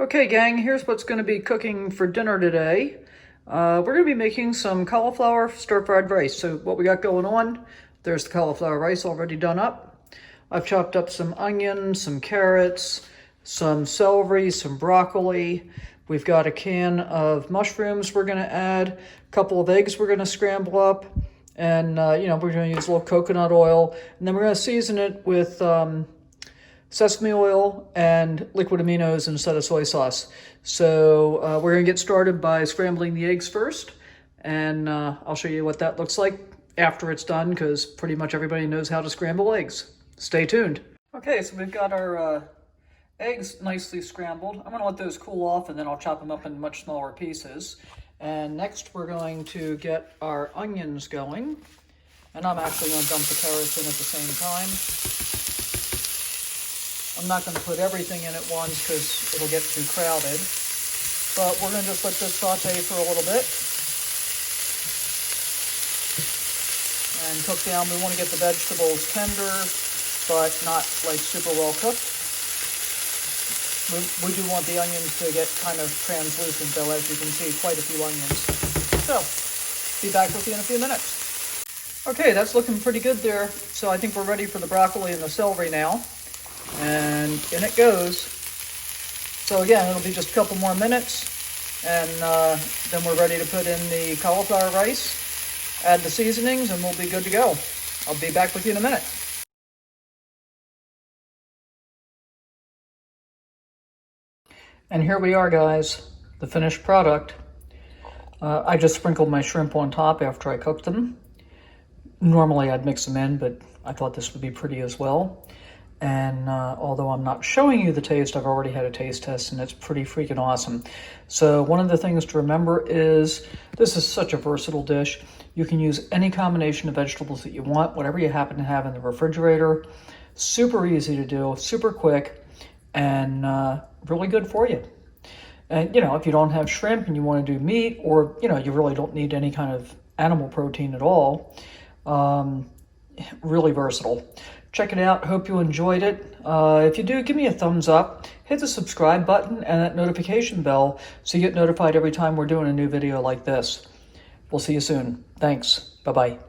Okay, gang, here's what's going to be cooking for dinner today. We're going to be making some cauliflower stir-fried rice. So what we got going on, there's the cauliflower rice already done up. I've chopped up some onions, some carrots, some celery, some broccoli. We've got a can of mushrooms we're going to add, a couple of eggs we're going to scramble up, and we're going to use a little coconut oil, and then we're going to season it with sesame oil and liquid aminos instead of soy sauce. So we're gonna get started by scrambling the eggs first, and I'll show you what that looks like after it's done, because pretty much everybody knows how to scramble eggs. Stay tuned. Okay, so we've got our eggs nicely scrambled. I'm gonna let those cool off, and then I'll chop them up in much smaller pieces. And next we're going to get our onions going, and I'm actually gonna dump the carrots in at the same time. I'm not going to put everything in at once because it'll get too crowded, but we're going to just let this saute for a little bit and cook down. We want to get the vegetables tender, but not like super well cooked. We do want the onions to get kind of translucent though, as you can see, quite a few onions. So, be back with you in a few minutes. Okay, that's looking pretty good there. So I think we're ready for the broccoli and the celery now. And in it goes. So again, it'll be just a couple more minutes, and then we're ready to put in the cauliflower rice, add the seasonings, and we'll be good to go. I'll be back with you in a minute. And here we are, guys, the finished product. I just sprinkled my shrimp on top after I cooked them. Normally I'd mix them in, but I thought this would be pretty as well. And although I'm not showing you the taste, I've already had a taste test, and it's pretty freaking awesome. So one of the things to remember is this is such a versatile dish. You can use any combination of vegetables that you want, whatever you happen to have in the refrigerator. Super easy to do, super quick, and really good for you. And, if you don't have shrimp and you want to do meat, or, you really don't need any kind of animal protein at all, really versatile. Check it out. Hope you enjoyed it. If you do, give me a thumbs up. Hit the subscribe button and that notification bell so you get notified every time we're doing a new video like this. We'll see you soon. Thanks. Bye-bye.